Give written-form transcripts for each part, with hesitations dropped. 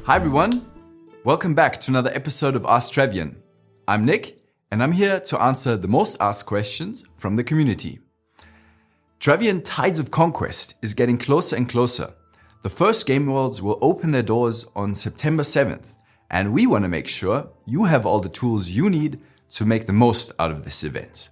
Hi everyone, welcome back to another episode of Ask Trevian. I'm Nick and I'm here to answer the most asked questions from the community. Trevian Tides of Conquest is getting closer and closer. The first game worlds will open their doors on September 7th and we want to make sure you have all the tools you need to make the most out of this event.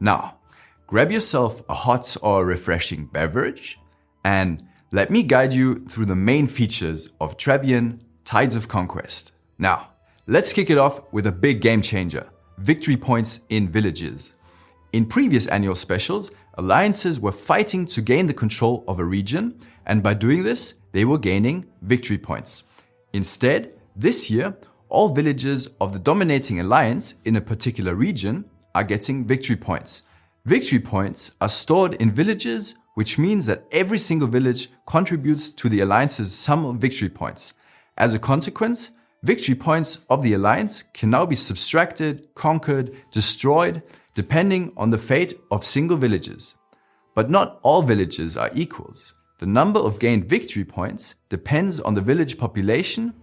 Now, grab yourself a hot or refreshing beverage and let me guide you through the main features of Trevian Tides of Conquest. Now, let's kick it off with a big game changer, victory points in villages. In previous annual specials, alliances were fighting to gain the control of a region, and by doing this, they were gaining victory points. Instead, this year, all villages of the dominating alliance in a particular region are getting victory points. Victory points are stored in villages, which means that every single village contributes to the alliance's sum of victory points. As a consequence, victory points of the alliance can now be subtracted, conquered, destroyed, depending on the fate of single villages. But not all villages are equals. The number of gained victory points depends on the village population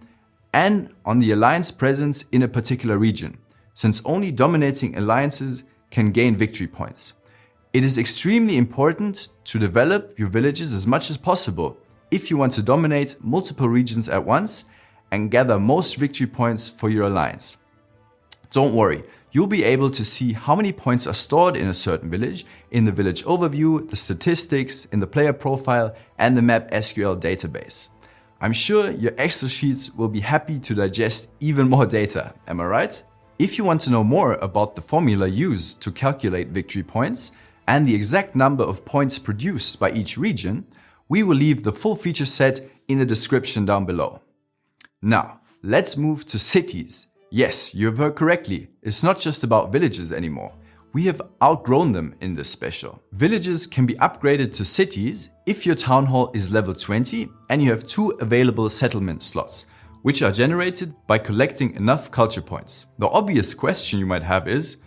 and on the alliance presence in a particular region, since only dominating alliances can gain victory points. It is extremely important to develop your villages as much as possible if you want to dominate multiple regions at once and gather most victory points for your alliance. Don't worry, you'll be able to see how many points are stored in a certain village in the village overview, the statistics, in the player profile, and the map SQL database. I'm sure your Excel sheets will be happy to digest even more data, am I right? If you want to know more about the formula used to calculate victory points and the exact number of points produced by each region, we will leave the full feature set in the description down below. Now, let's move to cities. Yes, you have heard correctly. It's not just about villages anymore. We have outgrown them in this special. Villages can be upgraded to cities if your town hall is level 20 and you have 2 available settlement slots, which are generated by collecting enough culture points. The obvious question you might have is,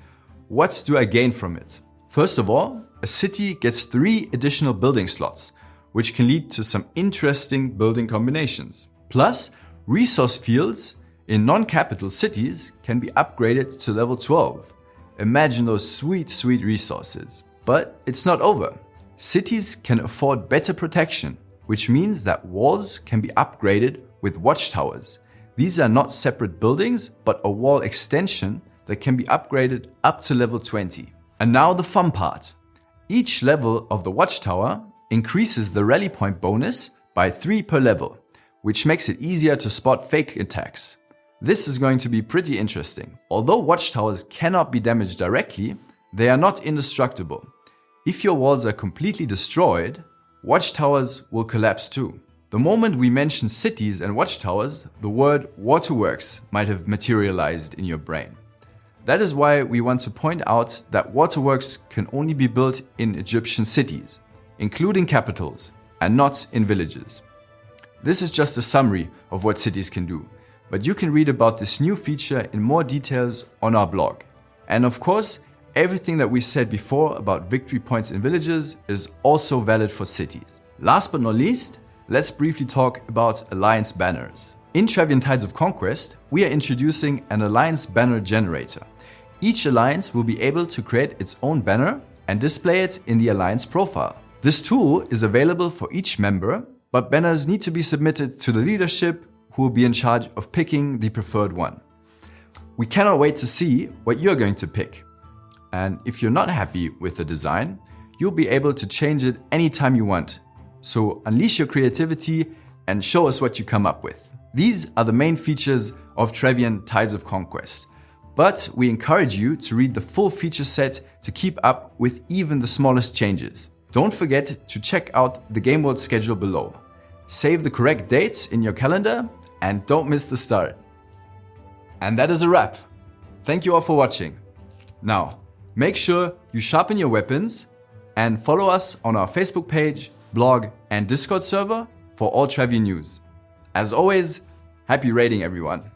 what do I gain from it? First of all, a city gets 3 additional building slots, which can lead to some interesting building combinations. Plus, resource fields in non-capital cities can be upgraded to level 12. Imagine those sweet resources. But it's not over. Cities can afford better protection, which means that walls can be upgraded with watchtowers. These are not separate buildings, but a wall extension that can be upgraded up to level 20. And now the fun part. Each level of the watchtower increases the rally point bonus by 3 per level, which makes it easier to spot fake attacks. This is going to be pretty interesting. Although watchtowers cannot be damaged directly, they are not indestructible. If your walls are completely destroyed, watchtowers will collapse too. The moment we mention cities and watchtowers, the word waterworks might have materialized in your brain. That is why we want to point out that waterworks can only be built in Egyptian cities, including capitals, and not in villages. This is just a summary of what cities can do, but you can read about this new feature in more details on our blog. And of course, everything that we said before about victory points in villages is also valid for cities. Last but not least, let's briefly talk about alliance banners. In Trevian Tides of Conquest, we are introducing an alliance banner generator. Each alliance will be able to create its own banner and display it in the alliance profile. This tool is available for each member, but banners need to be submitted to the leadership, who will be in charge of picking the preferred one. We cannot wait to see what you're going to pick. And if you're not happy with the design, you'll be able to change it anytime you want. So unleash your creativity and show us what you come up with. These are the main features of Trevian Tides of Conquest. But we encourage you to read the full feature set to keep up with even the smallest changes. Don't forget to check out the Game World schedule below. Save the correct dates in your calendar and don't miss the start. And that is a wrap. Thank you all for watching. Now, make sure you sharpen your weapons and follow us on our Facebook page, blog, and Discord server for all Trevian news. As always, happy raiding everyone.